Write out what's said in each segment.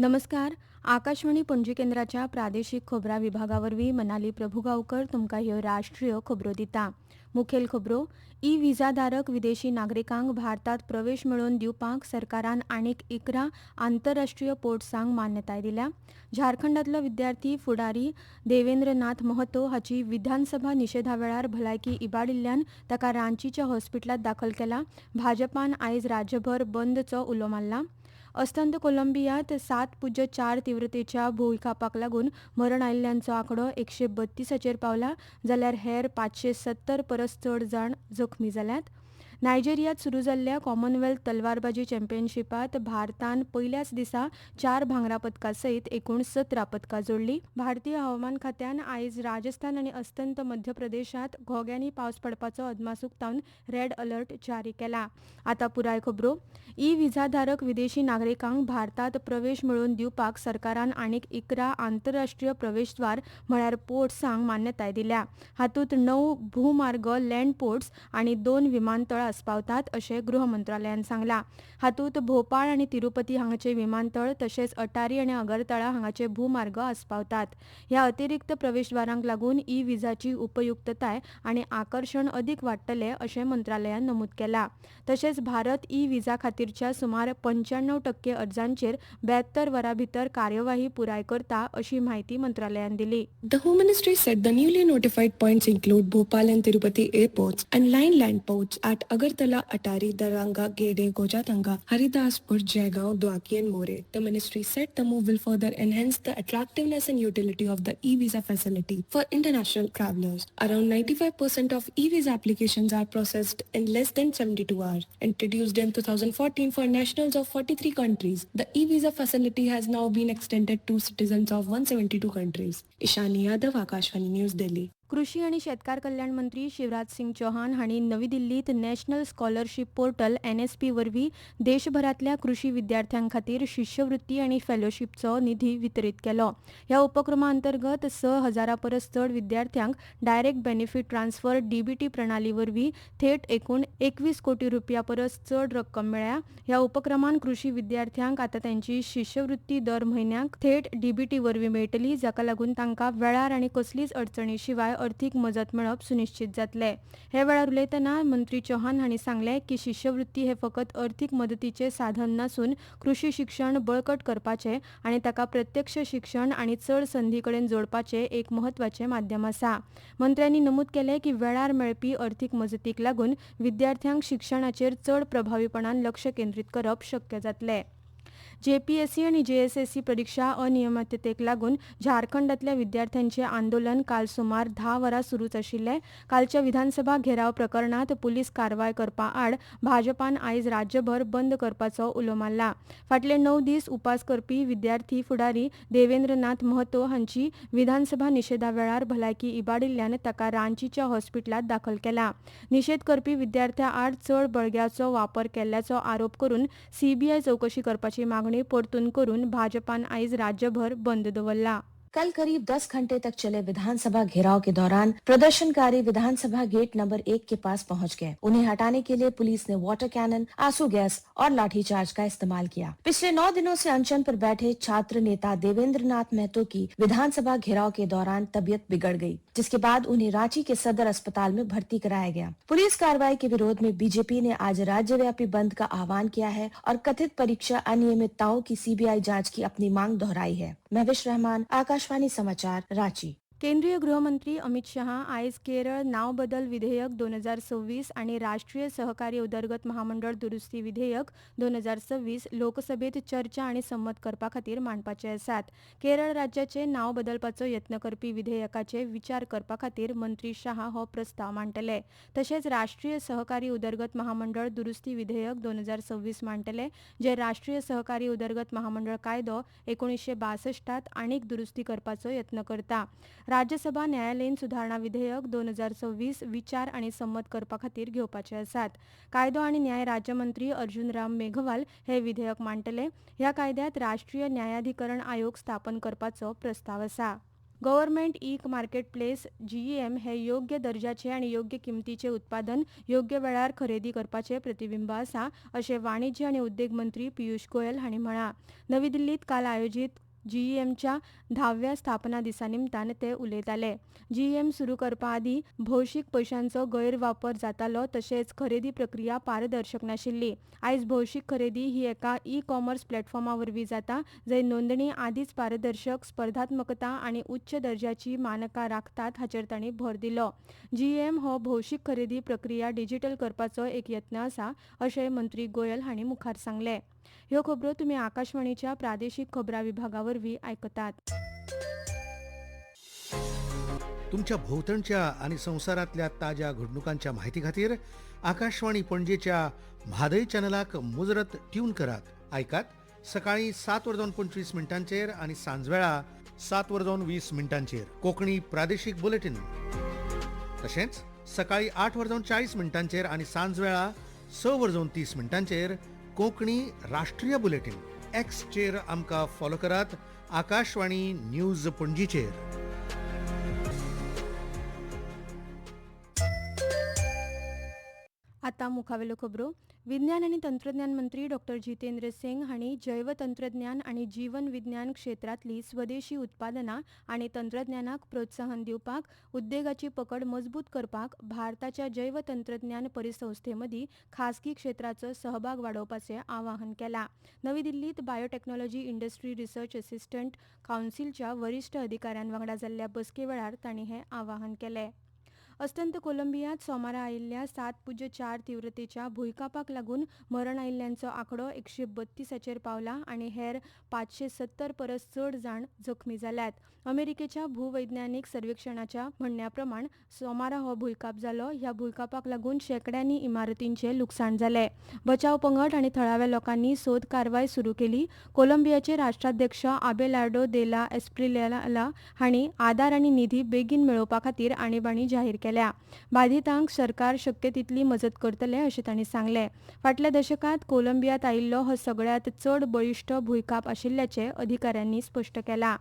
नमस्कार. आकाशवाणी पणजी केंद्राच्या प्रादेशीक खबरां विभागावरवीं मनाली प्रभुगांवकर तुमकां ह्यो राष्ट्रीय खबरो दिता. मुखेल खबरो. ई विजाधारक विदेशी नागरिकांक भारतात प्रवेश मेळोवन दिवपाक सरकारान आनीक 11 आंतरराष्ट्रीय पोर्ट्सांक मान्यताय दिल्या. झारखंडांतलो विद्यार्थी फुडारी देवेंद्र नाथ महतो हाची विधानसभा निशेधा वेळार भलायकी इबाडिल्ल्यान ताका रांचीच्या हॉस्पिटलांत दाखल केला. भाजपान आयज राज्यभर बंदचो उलो मारला. अस्तंत कोलंबियात 7.4 तीव्रतेच्या भुंयकापाक लागून मरण आयिल्ल्यांचो आंकडो 132चेर पावला, जाल्यार हेर 570 परस चड जाण जखमी जाल्यात. नायजेरियात सुरू जाल्ल्या कॉमनवेल्थ तलवारबाजी चॅम्पियनशिपात भारतान पयल्याच दिसा 4 भांगरा पदकां सयत एकूण 17 पदकां जोडली. भारतीय हवामान खात्यान आयज राजस्थान आनी अस्तंत मध्य प्रदेशात घोग्यांनी पावस पडपाचो अदमास उक्तावन रेड अलर्ट जारी केला. आतां पुराय खबरो. ई विजाधारक विदेशी नागरिकांक भारतात प्रवेश मेळोवन दिवपाक सरकारान आनीक 11 आंतरराष्ट्रीय प्रवेशद्वार म्हळ्यार पोर्ट्सांक मान्यताय दिल्या. हातूंत 9 भूमार्ग लँड पोर्ट्स आनी 2 विमानतळ आस्पावतात अशें गृह मंत्रालयान सांगलां. हातूंत भोपाळ आनी तिरुपती हांगाचे विमानतळ तशेंच अटारी आनी अगरतळा हांगाचे भूमार्ग आस्पावतात. ह्या अतिरिक्त प्रवेशद्वारांक लागून ई विजाची उपयुक्तताय आनी आकर्शण अदीक वाडटलें अशें मंत्रालयान नमूद केलां. तशेंच भारत ई विजा खातीरच्या सुमार 95% अर्जांचेर 72 वरां भितर कार्यवाही पुराय करता अशी माहिती मंत्रालयान दिली. The Home Ministry said the newly notified points include Bhopal and Tirupati airports and 9 land ports at Agartala, Atari, Daranga, Gede, Gojatanga, Haridaspur, Jaigaon, Dwaki and More. The ministry said the move will further enhance the attractiveness and utility of the e-visa facility for international travelers. Around 95% of e-visa applications are processed in less than 72 hours. Introduced in 2014 for nationals of 43 countries, the e-visa facility has now been extended to citizens of 172 countries. Ishani Yadav, Akashvani News, Delhi. कृषी आणि शेतकार कल्याण मंत्री शिवराज सिंग चौहान हांणी नवी दिल्लीत national scholarship portal NSP वरवीं देशभरातल्या कृषी विद्यार्थ्यां खातीर शिश्यवृत्ती आनी फेलोशीपचो निधी वितरीत केलो. ह्या उपक्रमा अंतर्गत 6,000 परस चड विद्यार्थ्यांक डायरेक्ट बेनिफीट ट्रान्स्फर DBT प्रणाली वरवीं थेट एकूण 21 कोटी रुपया परस चड रक्कम मेळ्ळ्या. ह्या उपक्रमान कृषी विद्यार्थ्यांक आतां तांची शिश्यवृत्ती दर म्हयन्याक थेट DBT वरवीं मेळटली, जाका लागून तांकां वेळार आनी कसलीच अडचणी शिवाय अर्थीक मजत मेळप सुनिश्चित जातले. हे वेळार उलयतना मंत्री चौहान हांणी सांगलें की शिश्यवृत्ती हे फकत अर्थीक मदतीचें साधन नासून कृषी शिक्षण बळकट करपाचें आनी ताका प्रत्यक्ष शिक्षण आनी चड संधी कडेन जोडपाचें एक म्हत्वाचें माध्यम आसा. मंत्र्यांनी नमूद केलें की वेळार मेळपी अर्थीक मजतीक लागून विद्यार्थ्यांक शिक्षणाचेर चड प्रभावीपणान लक्ष केंद्रीत करप शक्य जातलें. JPSC आनी JSSC परीक्षा अनियमिततेक लागून झारखंडांतल्या विद्यार्थ्यांचें आंदोलन काल सुमार 10 वरां सुरूच आशिल्लें. कालच्या विधानसभा घेराव प्रकरणांत पुलीस कारवाय करपा आड भाजपान आयज राज्यभर बंद करपाचो उलो मारला. फाटले 9 दीस उपास करपी विद्यार्थी फुडारी देवेंद्र नाथ महतो हांची विधानसभा निशेधा वेळार भलायकी इबाडिल्ल्यान ताका रांचीच्या हॉस्पिटलांत दाखल केला. निशेध करपी विद्यार्थ्यां आड चड बळग्याचो वापर केल्ल्याचो आरोप करून CBI चौकशी करपाची मागणी परतून करून भाजपान आयज राज्यभर बंद दवरला. कल करीब 10 घंटे तक चले विधानसभा घेराव के दौरान प्रदर्शनकारी विधानसभा गेट नंबर 1 के पास पहुंच गए. उन्हें हटाने के लिए पुलिस ने वाटर कैनन, आंसू गैस और लाठीचार्ज का इस्तेमाल किया. पिछले 9 दिनों से अनशन पर बैठे छात्र नेता देवेंद्र नाथ महतो की विधानसभा घेराव के दौरान तबीयत बिगड़ गई, जिसके बाद उन्हें रांची के सदर अस्पताल में भर्ती कराया गया. पुलिस कार्रवाई के विरोध में बीजेपी ने आज राज्यव्यापी बंद का आह्वान किया है और कथित परीक्षा अनियमितताओं की CBI जांच की अपनी मांग दोहराई है. महविश रहमान, आकाशवाणी समाचार, रांची. केंद्रीय गृहमंत्री अमित शहा आयज केरळ नाव बदल विधेयक 2026 आणि राष्ट्रीय सहकारी उदरगत महामंडळ दुरुस्ती विधेयक 2026 लोकसभेत चर्चा आणि संमत करपा खातीर मांडपाचे आसात. केरळ राज्याचे नाव बदलपाचो यत्न करपी विधेयकाचे विचार करपा खातीर मंत्री शहा हो प्रस्ताव मांडटले. तशेंच राष्ट्रीय सहकारी उदरगत महामंडळ दुरुस्ती विधेयक 2026 मांडटले, जे राष्ट्रीय सहकारी उदरगत महामंडळ कायदो 1962 आनीक दुरुस्ती करपाचो यत्न करता. राज्यसभा न्यायालयीन सुधारणा विधेयक 2026 विचार आणि संमत करपा खातीर घेवपाचे आसात. कायदो आणि न्याय राज्यमंत्री अर्जुन राम मेघवाल हे विधेयक मांडटले. ह्या कायद्यात राष्ट्रीय न्यायाधिकरण आयोग स्थापन करपाचो प्रस्ताव आसा. Government E market place GEM हे योग्य दर्जाचे आणि योग्य किमतीचे उत्पादन योग्य वेळार खरेदी करपाचे प्रतिबिंब आसा अशें वाणिज्य आनी उद्देग मंत्री पियुष गोयल हांणी म्हळां. नवी दिल्लीत काल आयोजीत GEMच्या 10व्या स्थापना दिसा निमतान ते उलयताले. GEM सुरू करपा आदीं भौशीक पयशांचो गैरवापर जातालो तशेंच खरेदी प्रक्रिया पारदर्शक नाशिल्ली. आयज भौशीक खरेदी ही एका ई-कॉमर्स प्लॅटफॉर्मा वरवीं जाता जंय नोंदणी आदींच पारदर्शक, स्पर्धात्मकता आनी उच्च दर्जाची मानकां राखतात हाचेर तांणी भर दिलो. GEM हो भौशीक खरेदी प्रक्रिया डिजिटल करपाचो एक यत्न आसा अशें मंत्री गोयल हांणी मुखार सांगलें. ह्यो खबरो तुमी आकाशवाणीच्या प्रादेशीक खबरां विभागावरवीं आयकतात. तुमच्या भोवतणच्या आणि संवसारांतल्या ताज्या घडणुकांच्या म्हायती खातीर आकाशवाणी पणजेच्या म्हादय चॅनलाक मुजरत ट्यून करात. आयकात सकाळीं 7:25 आनी सांजवेळा 7:20 कोंकणी प्रादेशीक बुलेटिन. तशेंच सकाळीं 8:40 आनी सांजवेळा 6:30 कोंकणी राष्ट्रीय बुलेटिन. एक्सचेर आमकां फॉलो करात. आकाशवाणी न्यूज पणजीचेर. आतां मुखावेल्यो खबरो. विज्ञान आनी तंत्रज्ञान मंत्री डॉ. जितेंद्र सिंग हांणी जैव तंत्रज्ञान आनी जीवन विज्ञान क्षेत्रांतली स्वदेशी उत्पादनां आनी तंत्रज्ञानाक प्रोत्साहन दिवपाक उद्देगाची पकड मजबूत करपाक भारताच्या जैव तंत्रज्ञान परिसंस्थे मदीं खासगी क्षेत्राचो सहभाग वाडोवपाचें आवाहन केलां. नवी दिल्लीत बायोटेक्नॉलॉजी इंडस्ट्री रिसर्च असिस्टंट कावन्सिलच्या वरिश्ठ अधिकाऱ्यां वांगडा जाल्ल्या बसके वेळार तांणी हें आवाहन केलें. अस्तंत कोलंबियांत सोमारा आयिल्ल्या 7.4 तीव्रतेच्या भुंयकांपाक लागून मरण आयिल्ल्यांचो आंकडो 132 पावला आनी हेर 570 परस चड जाण जखमी जाल्यात. अमेरिकेच्या भूवैज्ञानीक सर्वेक्षणाच्या म्हणण्या प्रमाण सोमारा हो भुंयकाप जालो. ह्या भुंयकापाक लागून शेकड्यांनी इमारतींचें लुकसाण जालें. बचाव पंगड आनी थळाव्या लोकांनी सोद कारवाय सुरू केली. कोलंबियाचे राष्ट्राध्यक्ष आबेलार्डो दे ला एस्प्रिलेला हांणी आदार आनी निधी बेगीन मेळोवपा खातीर आणीबाणी जाहीर केल्या. बाधितांक सरकार शक्य तितली मजत करतले अशें तांणी सांगलें. फाटल्या दशकांत कोलंबियांत आयिल्लो हो सगळ्यांत चड बळिश्ठ भुंयकाप आशिल्ल्याचें अधिकाऱ्यांनी स्पश्ट केलां.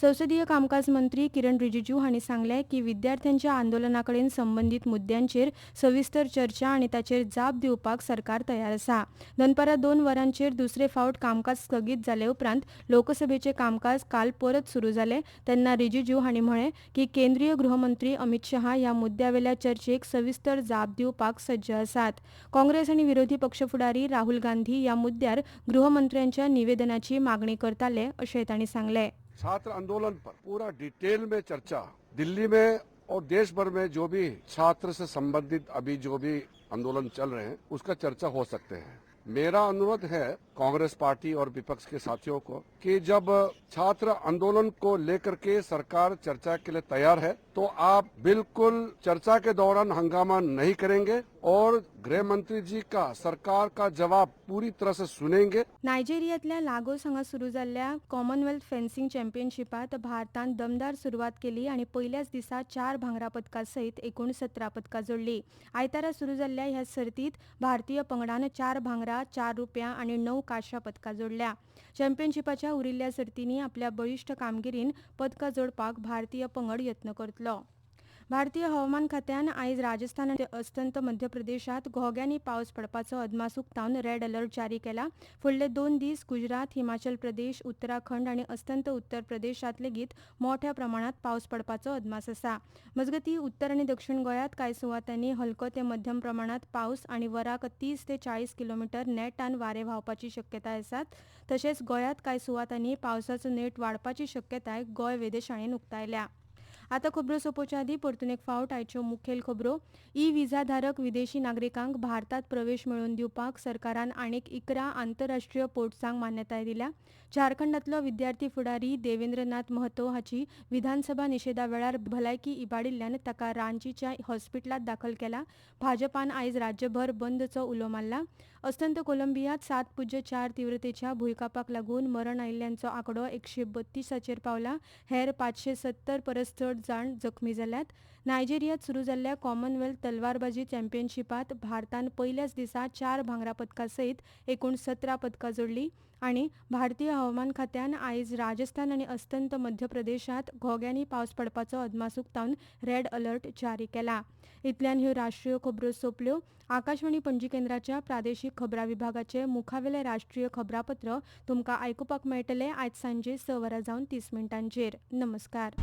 संसदीय कामकाज मंत्री किरण रिजिजू हांणी सांगलें की विद्यार्थ्यांच्या आंदोलनाकडेन संबंदीत मुद्द्यांचेर सविस्तर चर्चा आनी ताचेर जाप दिवपाक सरकार तयार आसा. दनपारां 2 वरांचेर दुसरे फावट कामकाज स्थगीत जाले उपरांत लोकसभेचें कामकाज काल परत सुरू जालें तेन्ना रिजिजू हांणी म्हळें की केंद्रीय गृहमंत्री अमित शहा ह्या मुद्द्यावेल्या चर्चेक सविस्तर जाप दिवपाक सज्ज आसात. काँग्रेस आनी विरोधी पक्ष फुडारी राहुल गांधी ह्या मुद्द्यार गृहमंत्र्यांच्या निवेदनाची मागणी करताले अशें तांणी सांगलें. छात्र आंदोलन पर पूरा डिटेल में चर्चा दिल्ली में और देश भर में जो भी छात्र से संबंधित अभी जो भी आंदोलन चल रहे हैं उसका चर्चा हो सकते हैं. मेरा अनुरोध है कांग्रेस पार्टी और विपक्ष के साथियों को कि जब छात्र आंदोलन को लेकर के सरकार चर्चा के लिए तैयार है तो आप बिल्कुल चर्चा के दौरान हंगामा नहीं करेंगे और गृह मंत्री जी का सरकार का जवाब पूरी तरह से सुनेंगे. नायजेरियातल्या लागोस हांगा सुरू जाल्ल्या कॉमनवेल्थ फेन्सिंग चॅम्पियनशिपात भारतान दमदार सुरवात केली आनी पयल्याच दिसा 4 भांगरा पदकां सयत एकूण 17 पदकां जोडली. आयतारा सुरू जाल्ल्या ह्या सर्तीत भारतीय पंगडान 4 भांगरा, 4 रुप्या आनी 9 कांस्य पदकां जोडल्या. चॅम्पियनशिपाच्या उरिल्ल्या सर्तींनी आपल्या बळिश्ठ कामगिरीन पदकां जोडपाक भारतीय पंगड यत्न करतलो. भारतीय हवामान खात्यान आयज राजस्थान आनी अस्तंत मध्य प्रदेशात घोग्यांनी पावस पडपाचो अदमास उक्तावन रेड अलर्ट जारी केला. फुडले 2 दीस गुजरात, हिमाचल प्रदेश, उत्तराखंड आनी अस्तंत उत्तर प्रदेशात लेगीत मोठ्या प्रमाणात पावस पडपाचो अदमास आसा. मजगतीं उत्तर आनी दक्षिण गोंयांत कांय सुवातांनी हलको ते मध्यम प्रमाणात पावस आनी वराक 30 ते 40 किलोमीटर नेटान वारे व्हांवपाची शक्यताय आसात. तशेंच गोंयांत कांय सुवातांनी पावसाचो नेट वाडपाची शक्यताय गोंय वेधशाळेन उक्तायल्या. आतां खबरो सोंपोवचे आदीं परतून एक फावट आयच्यो मुखेल खबरो. ई विजाधारक विदेशी नागरिकांक भारतात प्रवेश मेळोवन दिवपाक सरकारान आनीक 11 आंतरराष्ट्रीय पोर्ट्सांक मान्यताय दिल्या. झारखंडांतलो विद्यार्थी फुडारी देवेंद्रनाथ महतो हाची विधानसभा निशेधा वेळार भलायकी इबाडिल्ल्यान ताका रांचीच्या हॉस्पिटलांत दाखल केला. भाजपान आयज राज्यभर बंदचो उलो मारला. अस्तंत कोलंबियांत 7.4 तीव्रतेच्या भुंयकापाक लागून मरण आयिल्ल्यांचो आंकडो 132 पावला. हेर 570 परस चड जाण जखमी जाल्यात. नायजेरियात सुरू जाल्ल्या कॉमनवेल्थ तलवारबाजी चॅम्पियनशिपात भारतान पयल्याच दिसा 4 भांगरा पदकां सयत एकूण 17 पदकां जोडली. आणि भारतीय हवामान खात्यान आयज राजस्थान आनी अस्तंत मध्य प्रदेशात घोग्यांनी पावस पडपाचो अदमास उक्तावन रेड अलर्ट जारी केला. इतल्यान ह्यो राष्ट्रीय खबरो सोंपल्यो. आकाशवाणी पणजी केंद्राच्या प्रादेशीक खबरां विभागाचे मुखावेले राष्ट्रीय खबरापत्र तुमकां आयकुपाक मेळटले आयज सांजे 6 वरां जावन 30 मिनटांचेर. नमस्कार.